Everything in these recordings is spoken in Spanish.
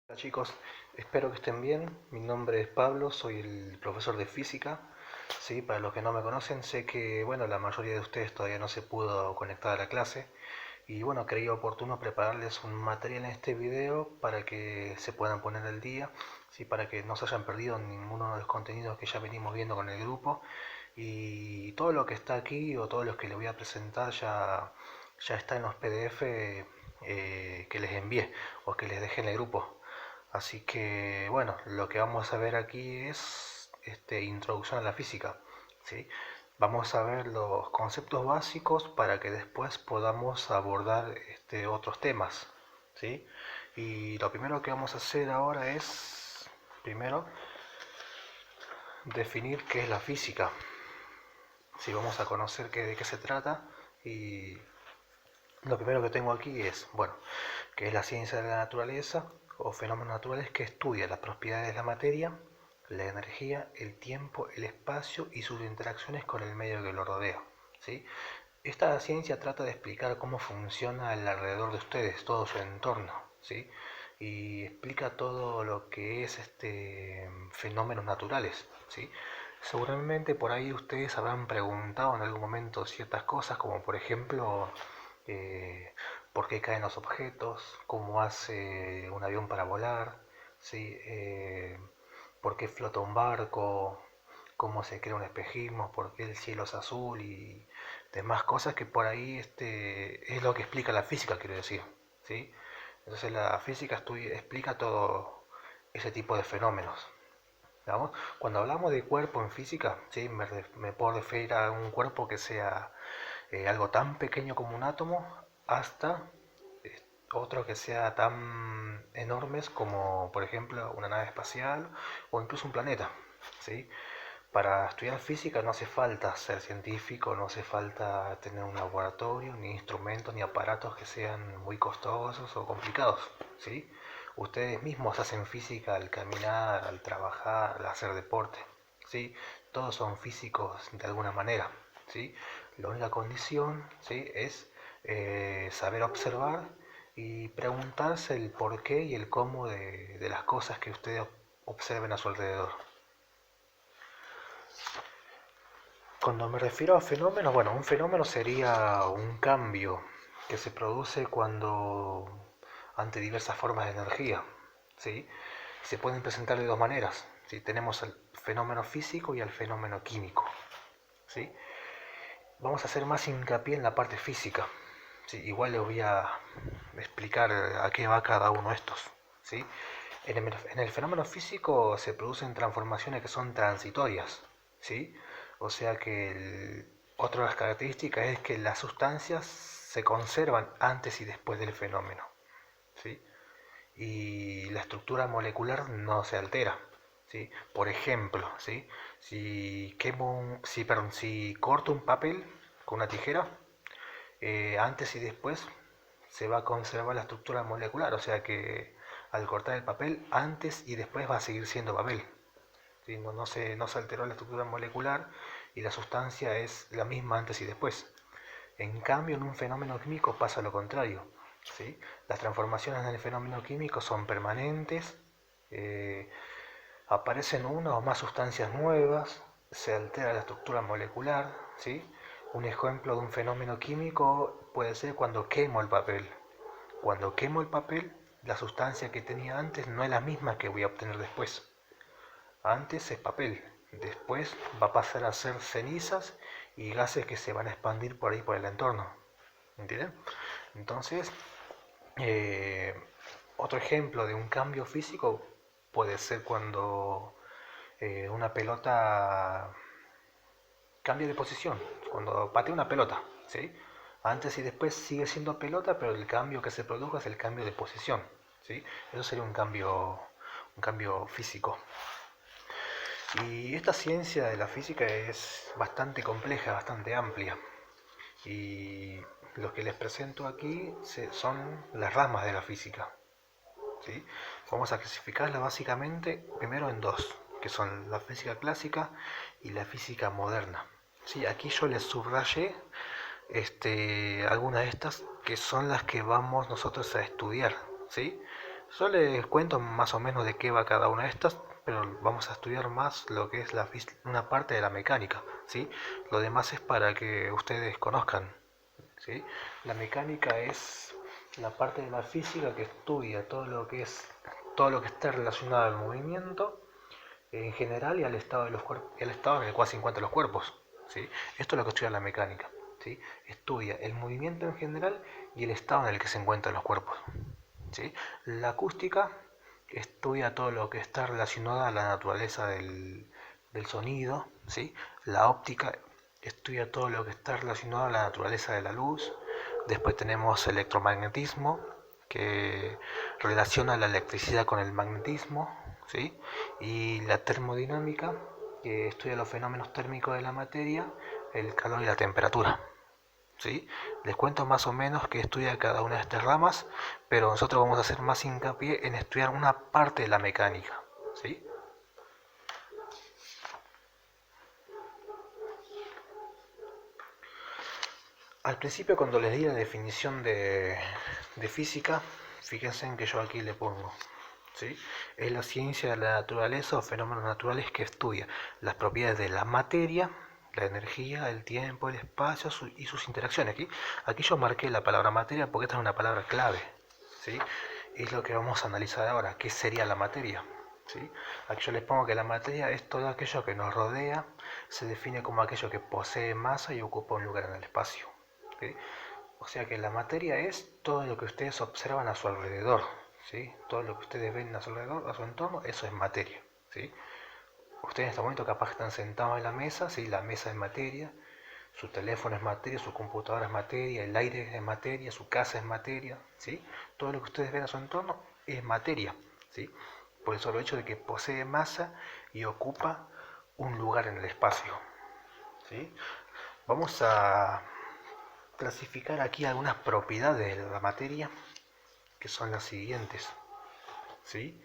Hola chicos, espero que estén bien. Mi nombre es Pablo, soy el profesor de física. Sí, para los que no me conocen, sé que bueno, la mayoría de ustedes todavía no se pudo conectar a la clase y bueno, creí oportuno prepararles un material en este video para que se puedan poner al día, sí, para que no se hayan perdido ninguno de los contenidos que ya venimos viendo con el grupo y todo lo que está aquí o todo lo que les voy a presentar ya está en los PDF que les envié o que les dejé en el grupo. Así que bueno, lo que vamos a ver aquí es introducción a la física, ¿sí? Vamos a ver los conceptos básicos para que después podamos abordar otros temas, ¿sí? Y lo primero que vamos a hacer ahora es, primero, definir qué es la física. Sí, vamos a conocer de qué se trata y lo primero que tengo aquí es, bueno, que es la ciencia de la naturaleza o fenómenos naturales que estudia las propiedades de la materia, la energía, el tiempo, el espacio y sus interacciones con el medio que lo rodea. ¿Sí? Esta ciencia trata de explicar cómo funciona el alrededor de ustedes, todo su entorno, ¿sí? Y explica todo lo que es fenómenos naturales, ¿sí? Seguramente por ahí ustedes habrán preguntado en algún momento ciertas cosas, como por ejemplo, eh, por qué caen los objetos, cómo hace un avión para volar, ¿sí? Por qué flota un barco, cómo se crea un espejismo, por qué el cielo es azul y demás cosas que por ahí es lo que explica la física, quiero decir, ¿sí? Entonces la física explica todo ese tipo de fenómenos. ¿Digamos? Cuando hablamos de cuerpo en física, ¿sí? Me puedo referir a un cuerpo que sea algo tan pequeño como un átomo hasta otro que sea tan enormes como, por ejemplo, una nave espacial o incluso un planeta, ¿sí? Para estudiar física no hace falta ser científico, no hace falta tener un laboratorio, ni instrumentos, ni aparatos que sean muy costosos o complicados, ¿sí? Ustedes mismos hacen física al caminar, al trabajar, al hacer deporte, ¿sí? Todos son físicos de alguna manera, ¿sí? La única condición, ¿sí? es saber observar y preguntarse el porqué y el cómo de las cosas que ustedes observen a su alrededor. Cuando me refiero a fenómenos, bueno, un fenómeno sería un cambio que se produce cuando ante diversas formas de energía, ¿sí? Se pueden presentar de dos maneras, ¿sí? Tenemos el fenómeno físico y el fenómeno químico, ¿sí? Vamos a hacer más hincapié en la parte física, ¿sí? Igual les voy a explicar a qué va cada uno de estos, ¿sí? En el fenómeno físico se producen transformaciones que son transitorias, ¿sí? O sea que otra de las características es que las sustancias se conservan antes y después del fenómeno, ¿sí? Y la estructura molecular no se altera, ¿sí? Por ejemplo, ¿sí? Si corto un papel con una tijera, antes y después se va a conservar la estructura molecular, o sea que al cortar el papel, antes y después va a seguir siendo papel. ¿Sí? No se alteró la estructura molecular y la sustancia es la misma antes y después. En cambio, en un fenómeno químico pasa lo contrario, ¿sí? Las transformaciones en el fenómeno químico son permanentes, eh, aparecen una o más sustancias nuevas, se altera la estructura molecular, ¿sí? Un ejemplo de un fenómeno químico puede ser cuando quemo el papel. Cuando quemo el papel, la sustancia que tenía antes no es la misma que voy a obtener después. Antes es papel, después va a pasar a ser cenizas y gases que se van a expandir por ahí por el entorno. ¿Entienden? Entonces, eh, otro ejemplo de un cambio físico puede ser cuando una pelota cambia de posición, cuando patea una pelota, ¿sí? Antes y después sigue siendo pelota, pero el cambio que se produjo es el cambio de posición, ¿sí? Eso sería un cambio físico. Y esta ciencia de la física es bastante compleja, bastante amplia. Y lo que les presento aquí son las ramas de la física, ¿sí? Vamos a clasificarla básicamente primero en dos, que son la física clásica y la física moderna. Sí, aquí yo les subrayé algunas de estas que son las que vamos nosotros a estudiar, ¿sí? Yo les cuento más o menos de qué va cada una de estas, pero vamos a estudiar más lo que es una parte de la mecánica, ¿sí? Lo demás es para que ustedes conozcan, ¿sí? La mecánica es la parte de la física que estudia todo lo que está relacionado al movimiento en general y al estado de los cuerpos, el estado en el cual se encuentran los cuerpos, ¿sí? Esto es lo que estudia la mecánica, ¿sí? Estudia el movimiento en general y el estado en el que se encuentran los cuerpos, ¿sí? La acústica estudia todo lo que está relacionado a la naturaleza del sonido, ¿sí? La óptica estudia todo lo que está relacionado a la naturaleza de la luz. Después tenemos electromagnetismo, que relaciona la electricidad con el magnetismo, ¿sí? Y la termodinámica, que estudia los fenómenos térmicos de la materia, el calor y la temperatura, ¿sí? Les cuento más o menos qué estudia cada una de estas ramas, pero nosotros vamos a hacer más hincapié en estudiar una parte de la mecánica, ¿sí? Al principio, cuando les di la definición de física, fíjense en que yo aquí le pongo, ¿sí? Es la ciencia de la naturaleza o fenómenos naturales que estudia las propiedades de la materia, la energía, el tiempo, el espacio y sus interacciones. Aquí yo marqué la palabra materia porque esta es una palabra clave, ¿sí? Es lo que vamos a analizar ahora. ¿Qué sería la materia? ¿Sí? Aquí yo les pongo que la materia es todo aquello que nos rodea, se define como aquello que posee masa y ocupa un lugar en el espacio, ¿sí? O sea que la materia es todo lo que ustedes observan a su alrededor, ¿sí? Todo lo que ustedes ven a su alrededor, a su entorno, eso es materia, ¿sí? Ustedes en este momento capaz que están sentados en la mesa, ¿sí? La mesa es materia, su teléfono es materia, su computadora es materia, el aire es materia, su casa es materia, ¿sí? Todo lo que ustedes ven a su entorno es materia, ¿sí? Por el solo hecho de que posee masa y ocupa un lugar en el espacio, ¿sí? Vamos a clasificar aquí algunas propiedades de la materia que son las siguientes, ¿sí?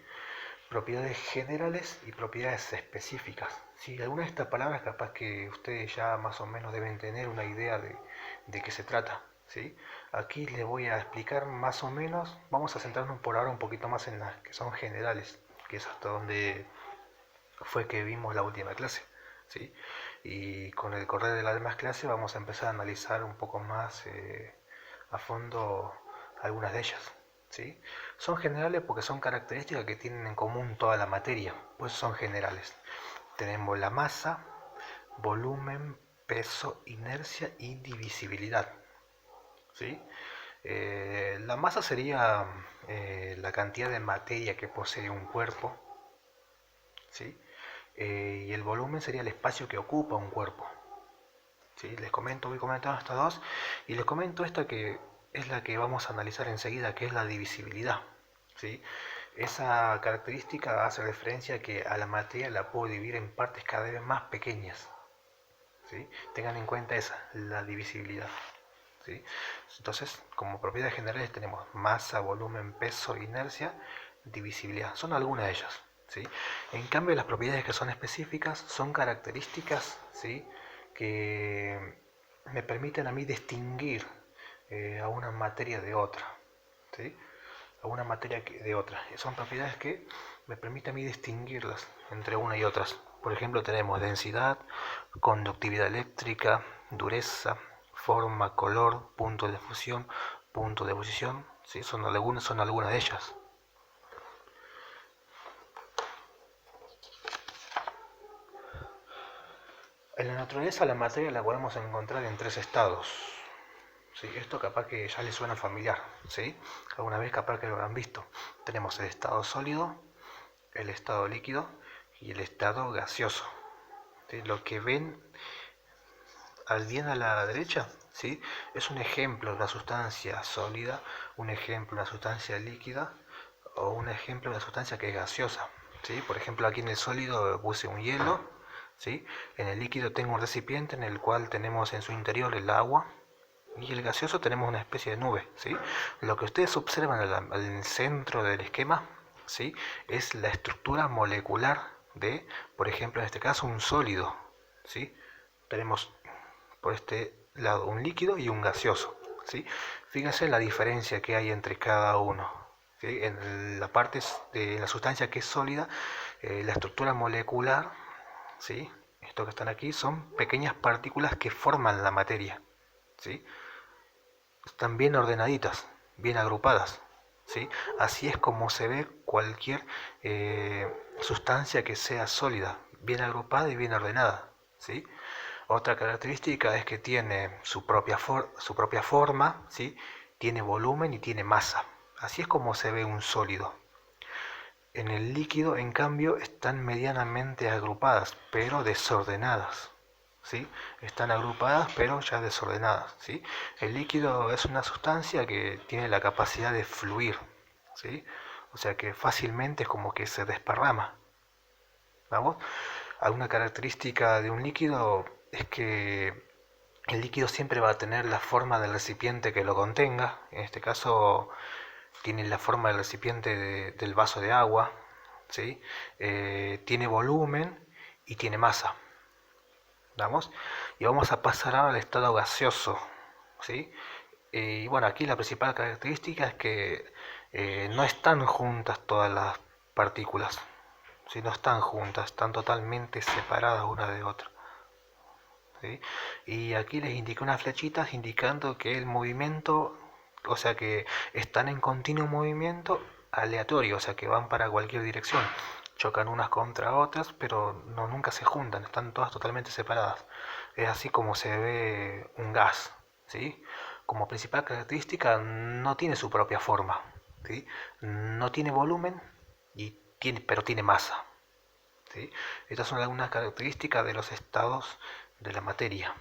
Propiedades generales y propiedades específicas. ¿Sí? Algunas de estas palabras capaz que ustedes ya más o menos deben tener una idea de qué se trata, ¿sí? Aquí les voy a explicar más o menos, vamos a centrarnos por ahora un poquito más en las que son generales, que es hasta donde fue que vimos la última clase, ¿sí? Y con el correr de las demás clases vamos a empezar a analizar un poco más a fondo algunas de ellas, ¿sí? Son generales porque son características que tienen en común toda la materia, pues son generales. Tenemos la masa, volumen, peso, inercia y divisibilidad, ¿sí? La masa sería la cantidad de materia que posee un cuerpo, ¿sí? Y el volumen sería el espacio que ocupa un cuerpo, ¿sí? Voy comentando estas dos y les comento esta que es la que vamos a analizar enseguida, que es la divisibilidad, ¿sí? Esa característica hace referencia a que a la materia la puedo dividir en partes cada vez más pequeñas, ¿sí? Tengan en cuenta esa, la divisibilidad, ¿sí? Entonces, como propiedades generales tenemos masa, volumen, peso, inercia, divisibilidad. Son algunas de ellas, ¿sí? En cambio, las propiedades que son específicas son características, ¿sí? Que me permiten a mí distinguir a una materia de otra, ¿sí? A una materia de otra. Son propiedades que me permiten a mí distinguirlas entre una y otras. Por ejemplo, tenemos densidad, conductividad eléctrica, dureza, forma, color, punto de fusión, punto de ebullición, ¿sí? Son algunas de ellas. En la naturaleza la materia la podemos encontrar en tres estados. ¿Sí? Esto capaz que ya les suena familiar, ¿sí? Alguna vez capaz que lo habrán visto. Tenemos el estado sólido, el estado líquido y el estado gaseoso, ¿sí? Lo que ven bien a la derecha, ¿sí? Es un ejemplo de una sustancia sólida, un ejemplo de una sustancia líquida o un ejemplo de una sustancia que es gaseosa, ¿sí? Por ejemplo, aquí en el sólido puse un hielo, ¿sí? En el líquido tengo un recipiente en el cual tenemos en su interior el agua y el gaseoso tenemos una especie de nube, ¿sí? Lo que ustedes observan al centro del esquema, ¿sí? Es la estructura molecular de, por ejemplo, en este caso, un sólido, ¿sí? Tenemos por este lado un líquido y un gaseoso, ¿sí? Fíjense la diferencia que hay entre cada uno, ¿sí? En la parte de la sustancia que es sólida, la estructura molecular, ¿sí? Esto que están aquí son pequeñas partículas que forman la materia, ¿sí? Están bien ordenaditas, bien agrupadas, ¿sí? Así es como se ve cualquier sustancia que sea sólida, bien agrupada y bien ordenada, ¿sí? Otra característica es que tiene su propia forma, ¿sí? Tiene volumen y tiene masa. Así es como se ve un sólido. En el líquido, en cambio, están medianamente agrupadas, pero desordenadas, ¿sí? Están agrupadas, pero ya desordenadas, ¿sí? El líquido es una sustancia que tiene la capacidad de fluir, ¿sí? O sea que fácilmente es como que se desparrama, ¿vamos? Alguna característica de un líquido es que el líquido siempre va a tener la forma del recipiente que lo contenga. En este caso tiene la forma del recipiente del vaso de agua, ¿sí? Tiene volumen y tiene masa. ¿Vamos? Y vamos a pasar ahora al estado gaseoso, ¿sí? Y bueno, aquí la principal característica es que no están juntas todas las partículas, ¿sí? No están juntas, están totalmente separadas una de otra, ¿sí? Y aquí les indiqué unas flechitas indicando que el movimiento, o sea que están en continuo movimiento aleatorio, o sea que van para cualquier dirección, chocan unas contra otras, pero no, nunca se juntan, están todas totalmente separadas. Es así como se ve un gas, ¿sí? Como principal característica no tiene su propia forma, ¿sí? No tiene volumen, pero tiene masa, ¿sí? Estas son algunas características de los estados de la materia.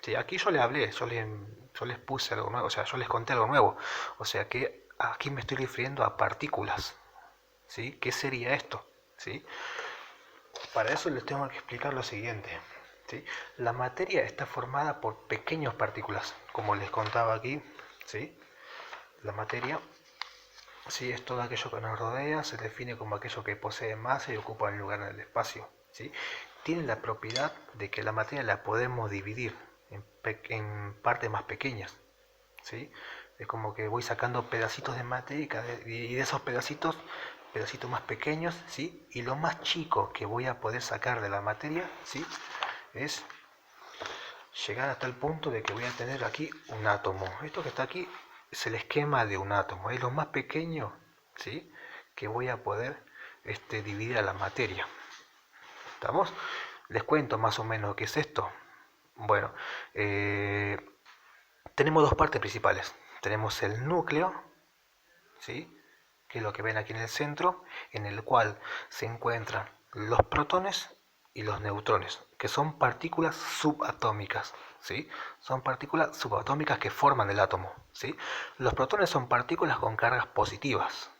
Sí, aquí yo le hablé, yo les puse algo nuevo, o sea, yo les conté algo nuevo. O sea que aquí me estoy refiriendo a partículas, ¿sí? ¿Qué sería esto? ¿Sí? Para eso les tengo que explicar lo siguiente, ¿sí? La materia está formada por pequeñas partículas, como les contaba aquí, ¿sí? La materia, sí, es todo aquello que nos rodea, se define como aquello que posee masa y ocupa un lugar en el espacio, ¿sí? Tiene la propiedad de que la materia la podemos dividir en partes más pequeñas, ¿sí? Es como que voy sacando pedacitos de materia y de esos pedacitos más pequeños, ¿sí? Y lo más chico que voy a poder sacar de la materia, ¿sí? Es llegar hasta el punto de que voy a tener aquí un átomo. Esto que está aquí es el esquema de un átomo, es lo más pequeño, ¿sí? Que voy a poder dividir a la materia. ¿Estamos? Les cuento más o menos qué es esto. Bueno, tenemos dos partes principales. Tenemos el núcleo, ¿sí? Que es lo que ven aquí en el centro, en el cual se encuentran los protones y los neutrones, que son partículas subatómicas, ¿sí? Son partículas subatómicas que forman el átomo, ¿sí? Los protones son partículas con cargas positivas.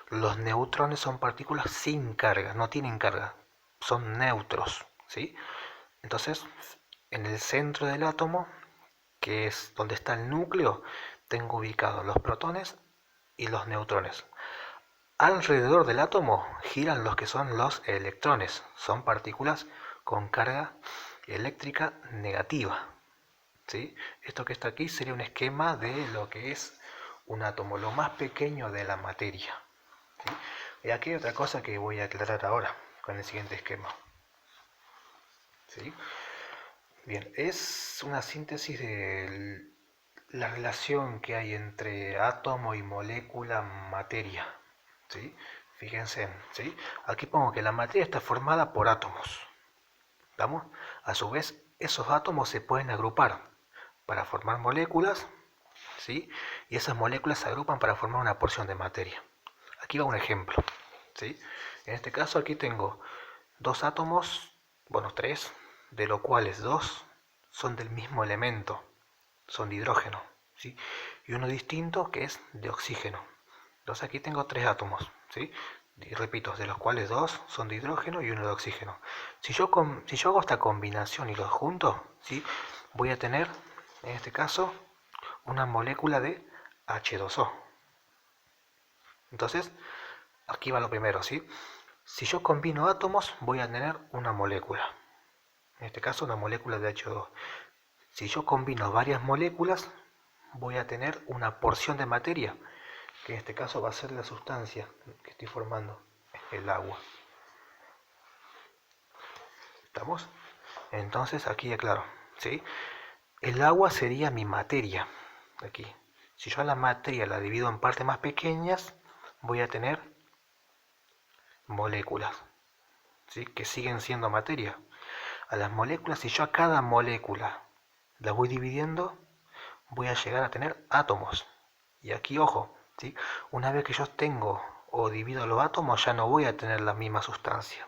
Los neutrones son partículas sin carga, no tienen carga, son neutros, ¿sí? Entonces, en el centro del átomo, que es donde está el núcleo, tengo ubicados los protones y los neutrones. Alrededor del átomo giran los que son los electrones, son partículas con carga eléctrica negativa, ¿sí? Esto que está aquí sería un esquema de lo que es un átomo, lo más pequeño de la materia, ¿sí? Y aquí hay otra cosa que voy a aclarar ahora con el siguiente esquema, ¿sí? Bien, es una síntesis de la relación que hay entre átomo y molécula materia, ¿sí? Fíjense, ¿sí? Aquí pongo que la materia está formada por átomos, ¿vamos? A su vez, esos átomos se pueden agrupar para formar moléculas, ¿sí? Y esas moléculas se agrupan para formar una porción de materia. Aquí va un ejemplo, ¿sí? En este caso aquí tengo dos átomos, bueno, tres, de los cuales dos son del mismo elemento, son de hidrógeno, ¿sí? Y uno distinto que es de oxígeno. Entonces aquí tengo tres átomos, ¿sí? Y repito, de los cuales dos son de hidrógeno y uno de oxígeno. Si yo hago esta combinación y los junto, ¿sí? Voy a tener, en este caso, una molécula de H2O. Entonces, aquí va lo primero, ¿sí? Si yo combino átomos, voy a tener una molécula. En este caso, una molécula de H2O. Si yo combino varias moléculas, voy a tener una porción de materia que en este caso va a ser la sustancia que estoy formando, el agua. ¿Estamos? Entonces aquí aclaro, ¿sí? El agua sería mi materia, aquí. Si yo a la materia la divido en partes más pequeñas, voy a tener moléculas, ¿sí? Que siguen siendo materia. A las moléculas, si yo a cada molécula la voy dividiendo, voy a llegar a tener átomos. Y aquí, ojo, ¿sí? Una vez que yo tengo o divido los átomos, ya no voy a tener la misma sustancia.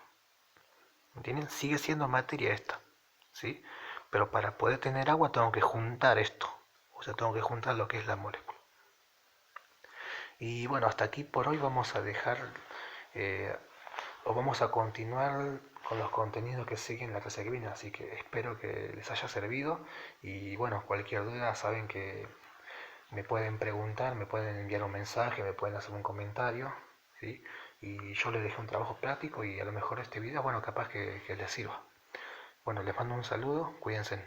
¿Entienden? Sigue siendo materia esta, ¿sí? Pero para poder tener agua tengo que juntar esto. O sea, tengo que juntar lo que es la molécula. Y bueno, hasta aquí por hoy vamos a dejar, eh, o vamos a continuar con los contenidos que siguen la clase que viene. Así que espero que les haya servido. Y bueno, cualquier duda saben que me pueden preguntar, me pueden enviar un mensaje, me pueden hacer un comentario, ¿sí? Y yo les dejé un trabajo práctico y a lo mejor este video, bueno, capaz que les sirva. Bueno, les mando un saludo, cuídense.